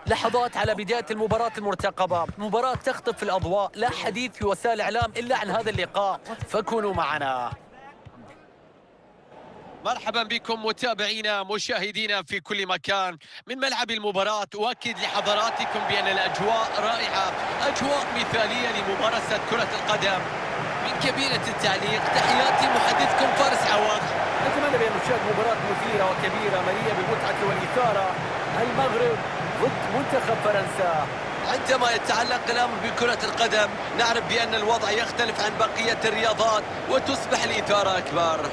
لحظات على بداية المباراة المرتقبة، مباراة تخطف الأضواء، لا حديث في وسائل الإعلام إلا عن هذا اللقاء، فكونوا معنا. مرحبا بكم متابعينا مشاهدينا في كل مكان من ملعب المباراة. أؤكد لحضراتكم بأن الأجواء رائعة، أجواء مثالية لممارسة كرة القدم. من كبيرة التعليق تحياتي محدثكم فارس عوض. نتمنى بأن نشاهد مباراة مثيرة وكبيرة مليئة بالمتعة والإثارة. المغرب ضد منتخب فرنسا. عندما يتعلق الأمر بكرة القدم نعرف بأن الوضع يختلف عن بقية الرياضات وتصبح الإثارة أكبر.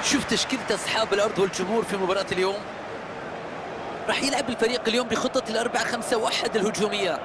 شوف تشكيلة أصحاب الأرض والجمهور في مباراة اليوم. راح يلعب الفريق اليوم بخطة 4-5-1 الهجومية.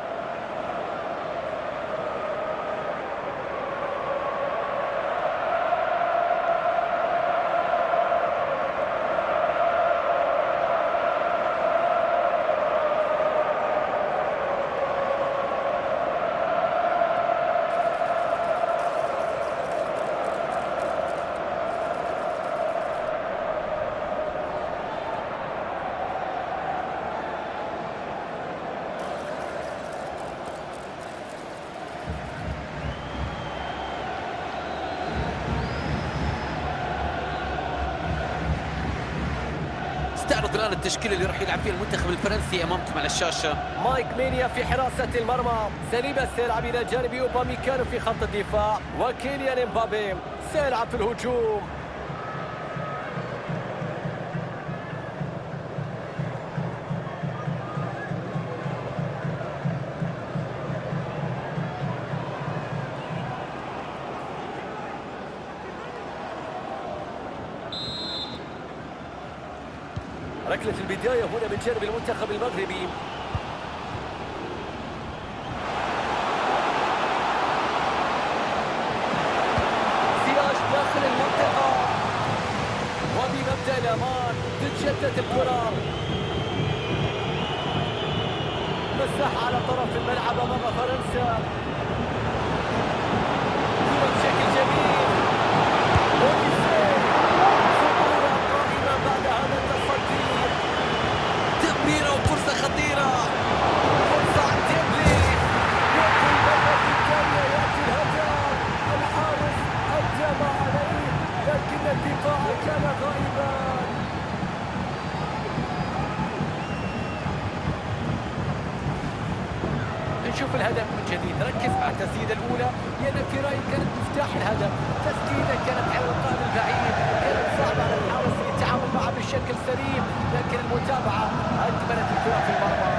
استعرض الآن التشكيلة اللي راح يلعب فيها المنتخب الفرنسي أمامكم على الشاشة. مايك مينيا في حراسة المرمى، سليبة سيلعب إلى جانب أوباميكانو في خط الدفاع، وكيليان امبابي سيلعب في الهجوم. ركلة البداية هنا من جانب المنتخب المغربي. زياش داخل المنطقة، وبمبدأ الأمان تتشتت الكرة. مساحة على طرف الملعب أمام فرنسا. كرة بشكل جميل. تمريرة وفرصة خطيرة، فرصة عن ديمبلي، يأتي المرة الثانية، يأتي الهدف. الحارس أدى ما عليه لكن الدفاع كان غائبا. نشوف الهدف من جديد. ركز مع التسديدة الأولى لأن في رأيي كانت مفتاح الهدف. تسديدة كانت على القائم البعيد، كانت صعبة على الحارس للتعامل معها بشكل سليم، لكن المتابعة أكملت الكرة في المرمى.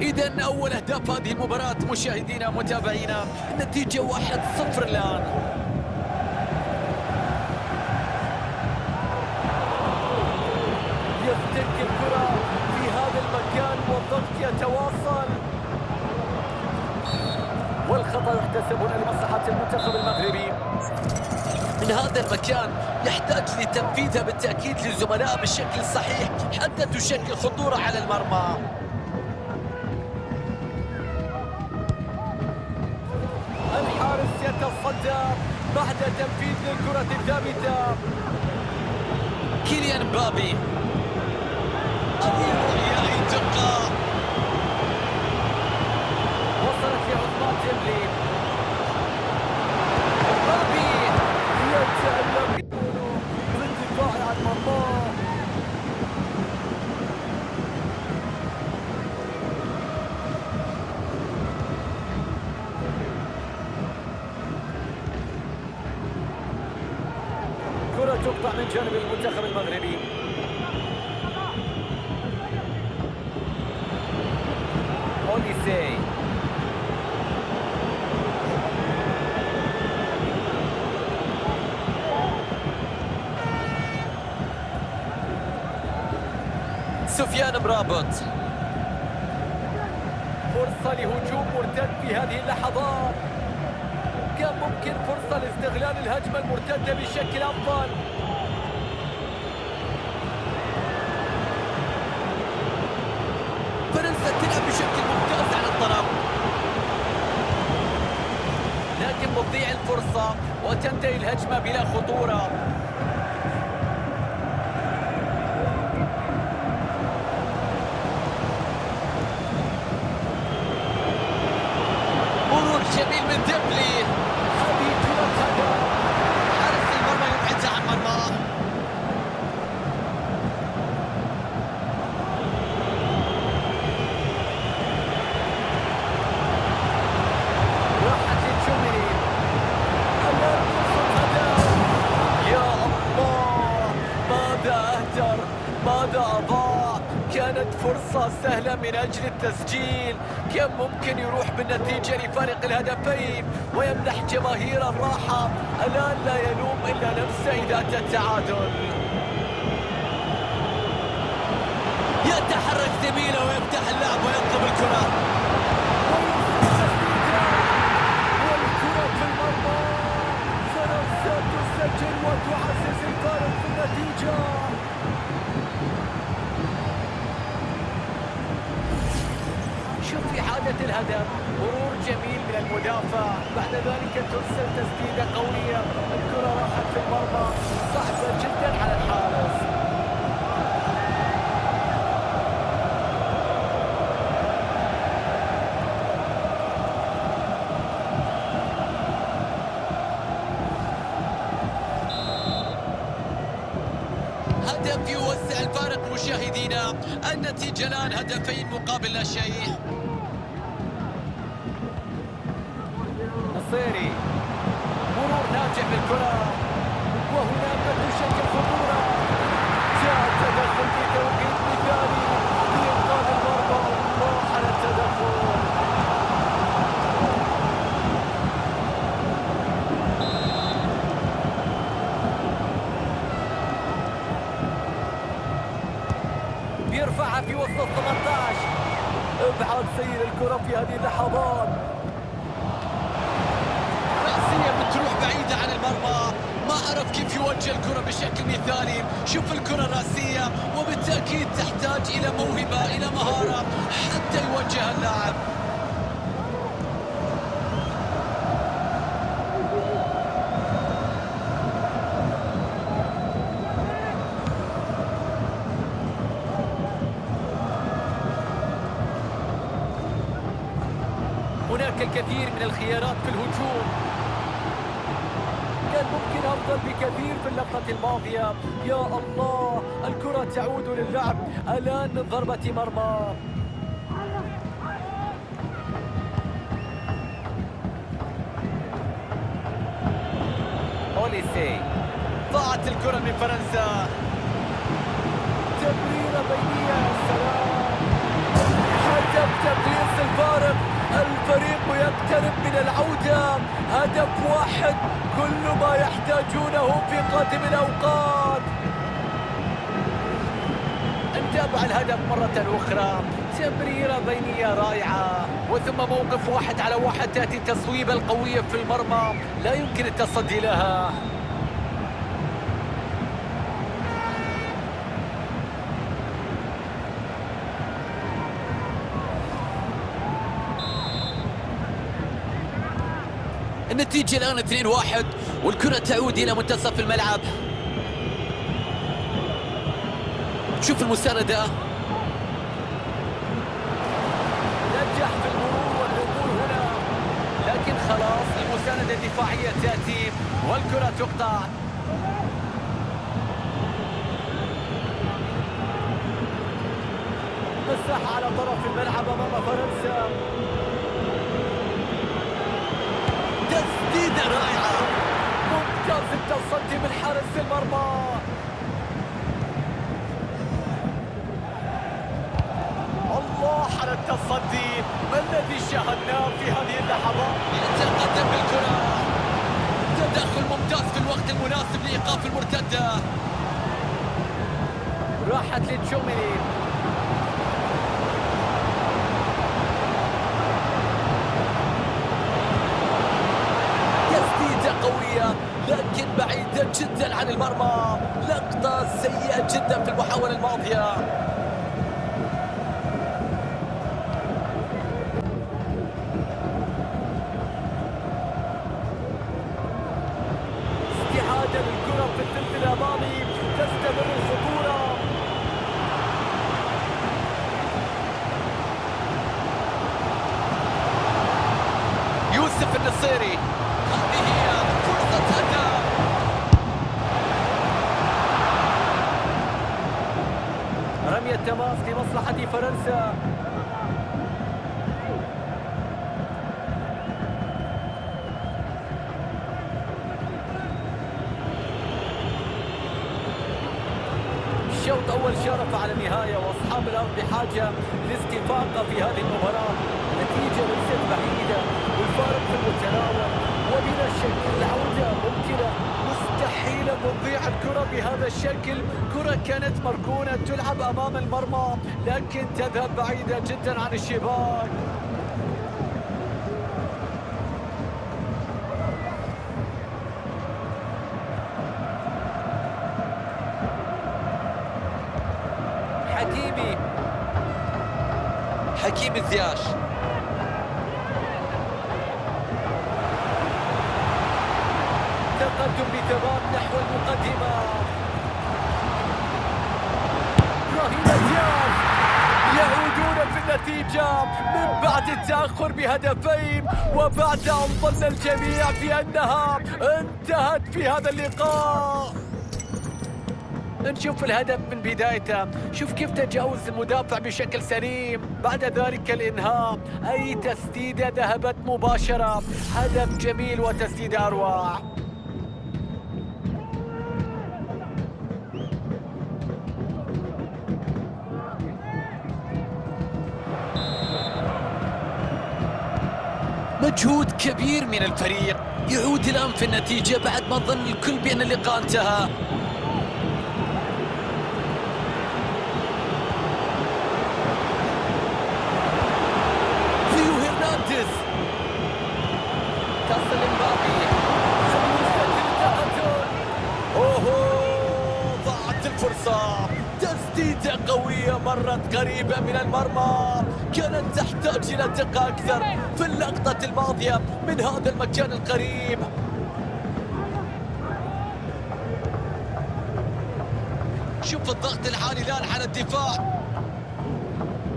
إذن أول أهداف هذه المباراة مشاهدينا متابعينا، النتيجة 1-0 الآن. يفتك الكرة في هذا المكان والضغط يتواصل، والخطأ يحتسب هنا لمصلحة المنتخب المغربي. من هذا المكان يحتاج لتنفيذها بالتأكيد للزملاء بالشكل الصحيح حتى تشكل خطورة على المرمى. الحارس يتصدى بعد تنفيذ الكرة الثابتة. كيليان امبابي، أي دقة، وصلت لعثمان ديمبلي. امبابي يتألق بالدفاع عن مرماه. كرة تقطع من جانب المنتخب المغربي. أوليسي، سفيان مرابط، فرصة لهجوم مرتد في هذه اللحظات. كان ممكن فرصة لاستغلال الهجمة المرتدة بشكل أفضل. فرنسا تلعب بشكل ممتاز على الطرف، لكن بتضيع الفرصة وتنتهي الهجمة بلا خطورة. مرور جميل من ديمبلي. هذه كرة هدف. حارس المرمى يبعدها عن مرماه. راحت للشوميني. الآن فرصة هدف. يا الله، ماذا أهدر، ماذا أضاع. كانت فرصة سهلة من أجل التسجيل، كان ممكن يروح بالنتيجة لفارق الهدفين ويمنح جماهير الراحة. الآن لا يلوم إلا نفسه إذا أتى التعادل. يتحرك زميله ويفتح اللعب ويطلب الكرة. والكرة في المرمى. فرنسا تسجل وتعزز الفارق في النتيجة. شوف إعادة الهدف، مرور جميل من المدافع، بعد ذلك ترسل تسديدة قوية. الكرة راحت في المرمى، صعبة جدا على الحارس. هدف يوسع الفارق مشاهدينا، النتيجة الآن 2 مقابل لا شيء. نصيري، مرور ناجح بالكرة، وهنا قد تشكل خطورة. جاء التدخل في توقيت مثالي لإنقاذ المرمى. راح على التدخل. بيرفعها في وسط 18. ابعاد سير الكرة في هذه اللحظات. رأسية بتروح بعيدة عن المرمى، ما عرف كيف يوجه الكرة بشكل مثالي. شوف الكرة رأسية، وبالتأكيد تحتاج إلى موهبة، إلى مهارة حتى يوجه اللاعب. هناك الكثير من الخيارات في الهجوم. كان ممكن أفضل بكثير في اللقطة الماضية. يا الله، الكرة تعود للعب الآن من ضربة مرمى. أوليسي، ضاعت الكرة من فرنسا. تمريرة بينية، السلام، هدف تقليص الفارق. الفريق يقترب من العودة، هدف واحد كل ما يحتاجونه في قادم الأوقات. نتابع الهدف مرة أخرى، تمريرة بينية رائعة، وثم موقف 1-على-1. تأتي التصويبة القوية في المرمى، لا يمكن التصدي لها. النتيجة الآن 2-1، والكرة تعود إلى منتصف الملعب. شوف المساندة، نجح في المرور والعبور هنا، لكن خلاص المساندة الدفاعية تأتي والكرة تقطع. مساحة على طرف الملعب أمام فرنسا. تسديدة رائعة، ممتاز التصدي من حارس المرمى. الله على التصدي، ما الذي شاهدناه في هذه اللحظات؟ يتقدم بالكرة، تدخل ممتاز في الوقت المناسب لإيقاف المرتدة. راحت لتشوميني، تسديدة قوية لكن بعيدة جدا عن المرمى. لقطة سيئة جدا في المحاولة الماضية. استعادة للكرة في الثلث الأمامي، تستمر الخطورة. يوسف النصيري، هذه هي فرصة هدف. رمية تماس لمصلحة فرنسا. الشوط أول شارف على النهاية، وأصحاب الأرض بحاجة لاستفاقة في هذه المباراة. نتيجة ليست بعيدة والفارق في المتناول، وبلا شك العودة ممكنة. مستحيل تضيع الكرة بهذا الشكل. كرة كانت مركونة تلعب أمام المرمى، لكن تذهب بعيدة جدا عن الشباك. حكيمي زياش، تقدم بثبات نحو المقدمة. إبراهيم دياز، يعودون في النتيجة من بعد التأخر بهدفين، وبعد أن ظن الجميع بأنها انتهت في هذا اللقاء. نشوف الهدف من بدايته، شوف كيف تجاوز المدافع بشكل سليم. بعد ذلك الإنهاء، أي تسديدة ذهبت مباشرة. هدف جميل وتسديدة أروع. مجهود كبير من الفريق، يعود الآن في النتيجة بعد ما ظن الكل بأن اللقاء انتهى. تصل امبابي، ضاعت الفرصة. تسديدة قوية مرت قريبة من المرمى، كانت تحتاج إلى دقة أكثر في اللقطة الماضية من هذا المكان القريب. شوف الضغط العالي الآن على الدفاع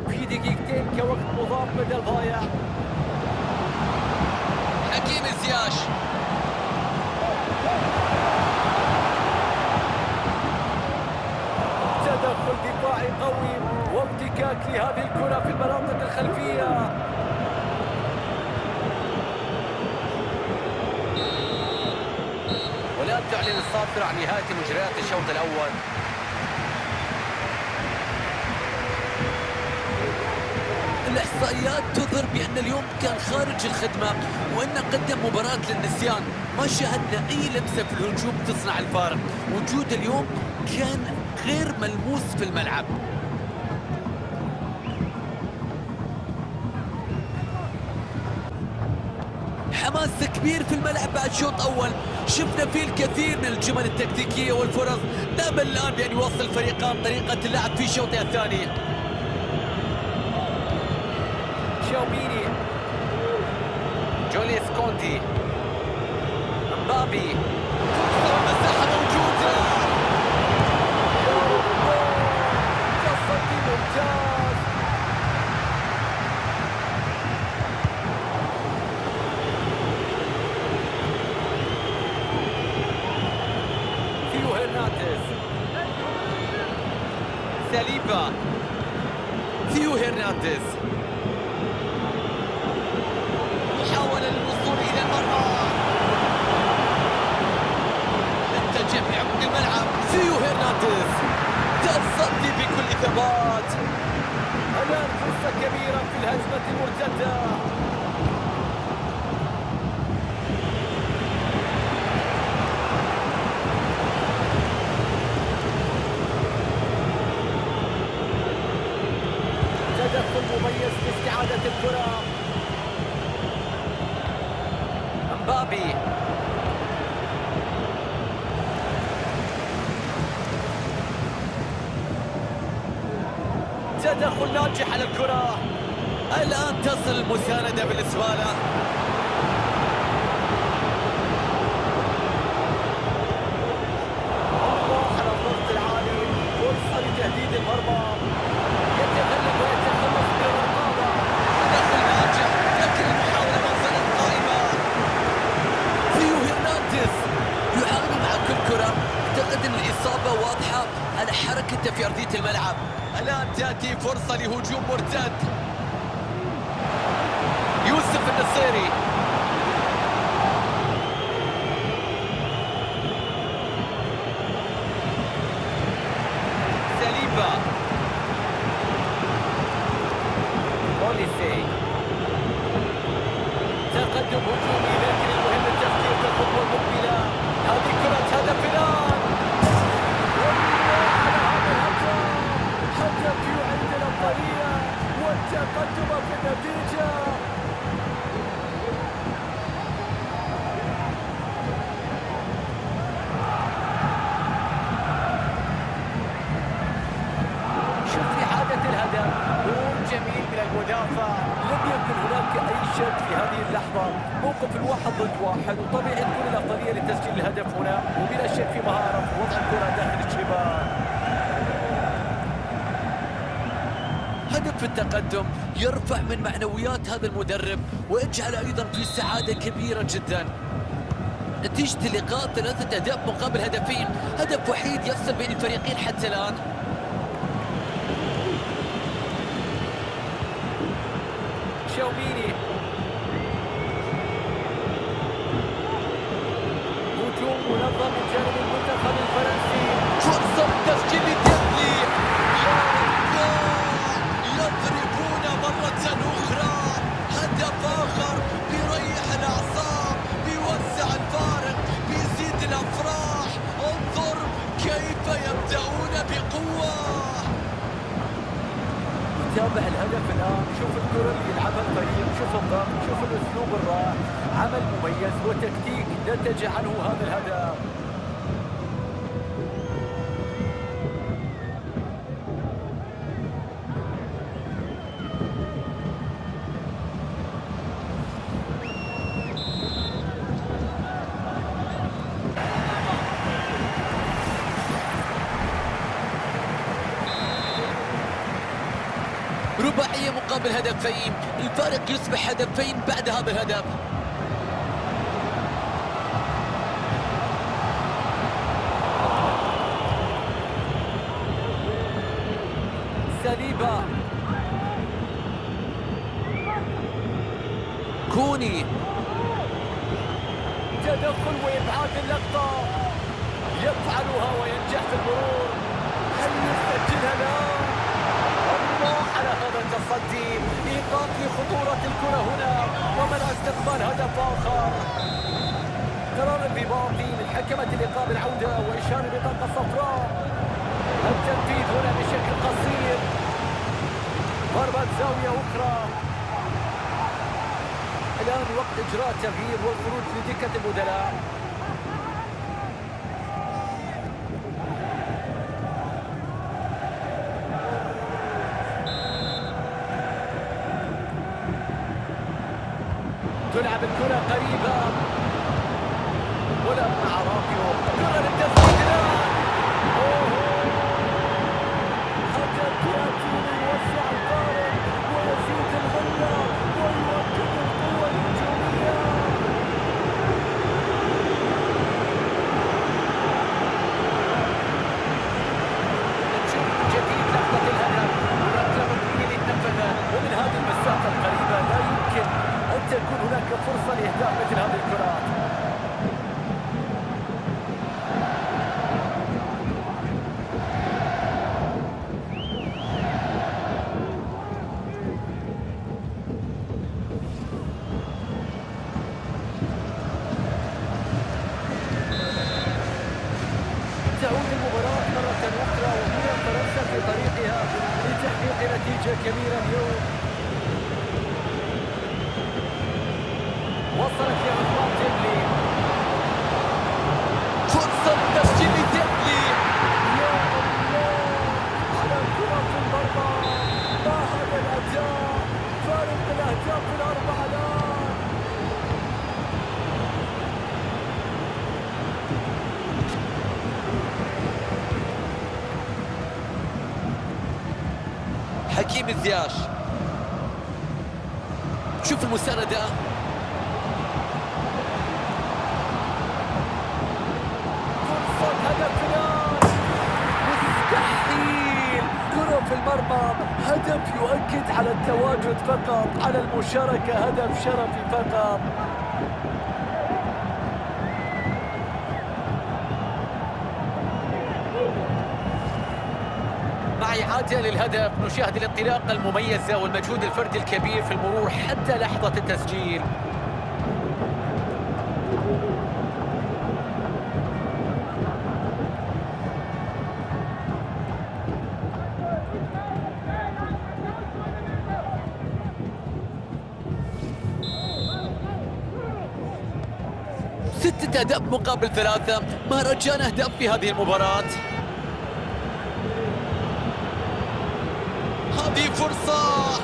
في دقيقتين كوقت مضاف بدل ضايع. حكيمي زياش، الاحتكاك لهذه الكرة في المناطق الخلفية. والآن تعلن الصافرة عن نهاية مجريات الشوط الأول. الإحصائيات تظهر بأن اليوم كان خارج الخدمة وأن قدم مباراة للنسيان. ما شاهدنا أي لمسة في الهجوم تصنع الفارق. وجود اليوم كان غير ملموس في الملعب. حماس كبير في الملعب بعد شوط أول، شفنا فيه الكثير من الجمل التكتيكية والفرص. نأمل الآن بأن يواصل الفريقان طريقة اللعب في شوطها الثاني. تشاوميني، جوليس كونتي، مبابي، مساحة موجودة. تصدي ممتاز. ثيو هرنانديز، ساليبا، ثيو هرنانديز محاولة للوصول إلى المرمى. اتجه بعمق الملعب. ثيو هرنانديز تصدي بكل ثبات. الآن فرصة كبيرة في الهجمة المرتدة. تدخل مميز في استعادة الكرة. مبابي، تدخل ناجح على الكرة. الآن تصل المساندة بالنسبة له. الله على الضغط العالي، فرصة لتهديد المرمى. يتغلب ويتخلص من الرقابة. تدخل ناجح لكن المحاولة ما زالت قائمة. ثيو هرنانديز يحاول مع كل كرة. اعتقد ان الإصابة واضحة على حركته في أرضية الملعب. الآن تأتي فرصة لهجوم مرتد. يوسف النصيري، ساليبا، بوليسي، تقدم هجومي لكن المهم التفكير في الخطوة المقبلة. هذه كرة هدف الآن. والله على هذا الهجوم، هدف يعيد الأفضلية والتقدم في النتيجة. شوف في حالة الهدف، جول جميل من المدافع. لم يكن هناك أي شك في هذه اللحظة. موقف الواحد ضد واحد وطبيعي تكون الأفضلية لتسجيل الهدف هنا، وبلا شك في مهارة في وضع الكرة داخل الشباك. هدف التقدم يرفع من معنويات هذا المدرب ويجعله أيضا في سعادة كبيرة جدا. نتيجة اللقاء 3 أهداف مقابل هدفين، هدف وحيد يفصل بين الفريقين حتى الآن. تشاوميني، هجوم منظم من جانب المنتخب الفرنسي. فرصة تسجيل ديمبلي. يضربون مرة أخرى. هدف آخر بيريح الأعصاب، بيوسع الفارق، بيزيد الأفراح. انظر كيف يبدأون بقوة. تابع الهدف الآن، شوف الكرة اللي يلعبها الفريق، شوف الضغط، شوف الأسلوب الرائع. عمل مميز وتكتيك نتج عنه هذا الهدف. رباعية مقابل هدفين، الفارق يصبح هدفين بعد هذا الهدف. ساليبا، كوني تدخل وإبعاد اللقطة، يفعلها وينجح في المرور. هل يسجلها الآن؟ الله على هذا التصدي، إيقاف لخطورة الكرة هنا ومنع استقبال هدف آخر. قرار انضباطي من حكمة اللقاء بالعودة وإشارة بطاقة صفراء. التنفيذ هنا بشكل قصير، ضربة زاوية أخرى. الآن وقت إجراء تغيير والخروج لدكة البدلاء. تلعب الكرة قريبة ولا مع رافيو، كرة للتسديد الآن. هدف يأتي ليوسع الفارق ويزيد الغلة ويؤكد القوة الهجومية. نشوف من جديد لحظة الهدف، وركلة ركنية للنفذة ومن هذه المسافة القريبة لا يمكن أن تكون هناك فرصة لإهداف مثل هذه الكرات. تعود المباراة مرة أخرى وهي فرنسا في طريقها لتحقيق نتيجة كبيرة اليوم. وصلت لعثمان ديمبلي، فرصة تسجيل ديمبلي. يا الله على كرة في المرمى. ما هذا الأداء، فارق الأهداف الأربعة الآن. حكيم الزياش، شوف المساندة. فرصة هدف الآن، مستحيل. كرة في المرمى، هدف يؤكد على التواجد فقط، على المشاركة، هدف شرفي فقط. مع إعادة للهدف نشاهد الانطلاقة المميزة والمجهود الفردي الكبير في المرور حتى لحظة التسجيل. ستة أهداف مقابل 3، مهرجان أهداف في هذه المباراة. هذه فرصة،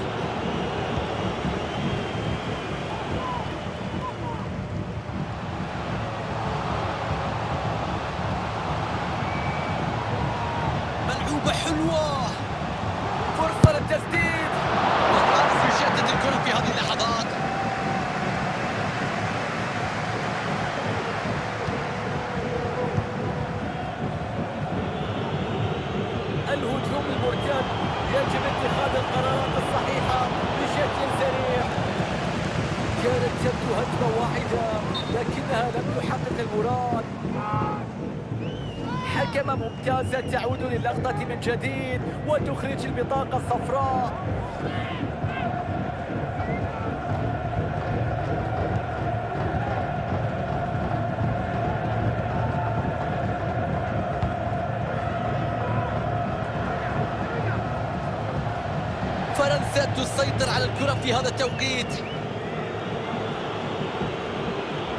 ملعوبة حلوة، فرصة للتسديد. والحارس يشتت الكرة في هذه اللحظات. الهجوم المرتد، يجب اتخاذ القرارات الصحيحة بشكل سريع. كانت تبدو هجمة واحدة لكنها لم تحقق المراد. حكمة ممتازة تعود للقطة من جديد وتخرج البطاقة الصفراء. فرنسا تسيطر على الكرة في هذا التوقيت.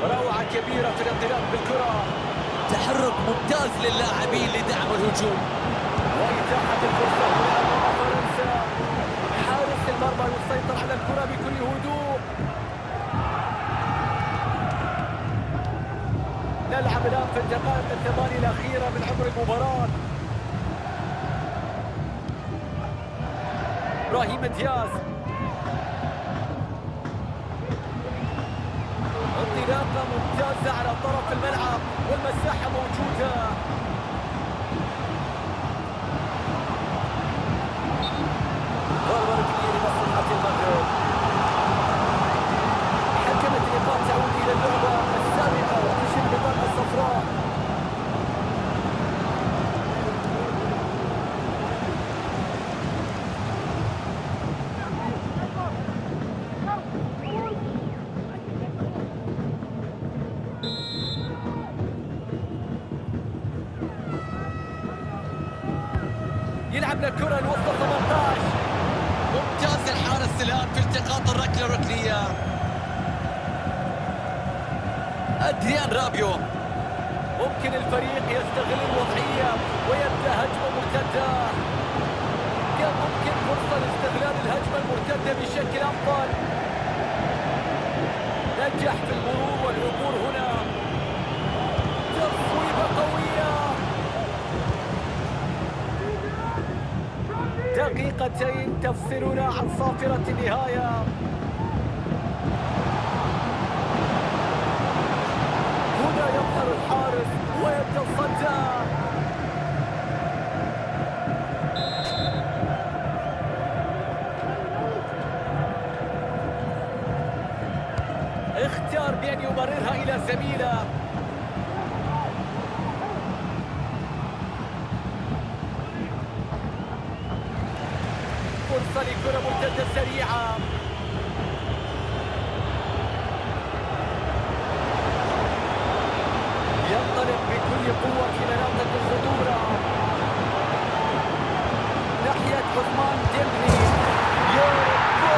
روعة كبيرة في الانطلاق بالكرة، تحرك ممتاز للاعبين لدعم الهجوم. وإتاحة الفرصة هنا أمام فرنسا. حارس المرمى يسيطر على الكرة بكل هدوء. نلعب الآن في الدقائق الثمانية الأخيرة من عمر المباراة. إبراهيم دياز، انطلاقة ممتازة على طرف الملعب والمساحة موجودة. ضربة ركنية لمصلحة المغرب. ضمن كرة الوسط 18. ممتاز الحارس الآن في التقاط الركلة الركنية. أدريان رابيو. ممكن الفريق يستغل الوضعية ويبدأ هجمة مرتدة. كان ممكن فرصة لاستغلال الهجمة المرتدة بشكل أفضل. نجح في المرور والعبور هنا. تصويبة قوية. دقيقتين تفصلنا عن صافرة النهاية. هنا يظهر الحارس ويتصدى. اختار بأن يمررها إلى زميله. فرصة لكرة مرتدة سريعة. ينطلق بكل قوة في مناطق الخطورة ناحية عثمان ديمبلي. يا رب،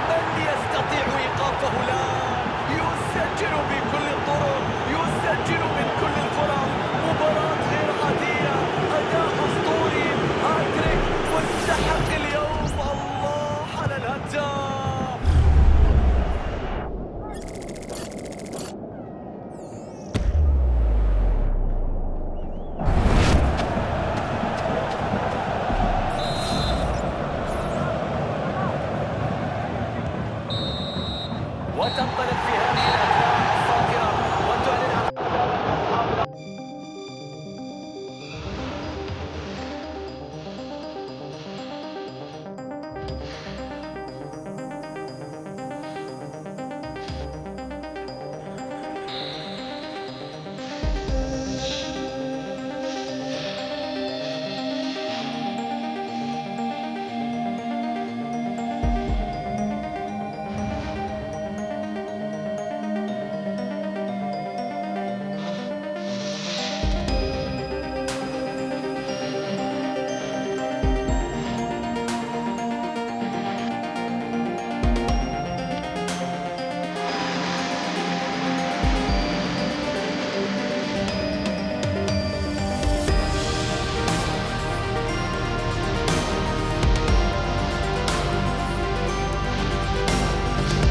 من يستطيع إيقافه الآن؟ يسجل بكل الطرق، يسجل من كل الفرص. مباراة غير عادية، أداء أسطوري، هاتريك مستحق اليوم. الله على الهداف. وتنطلق في هذه الأجواء الصافرة وتعلن عن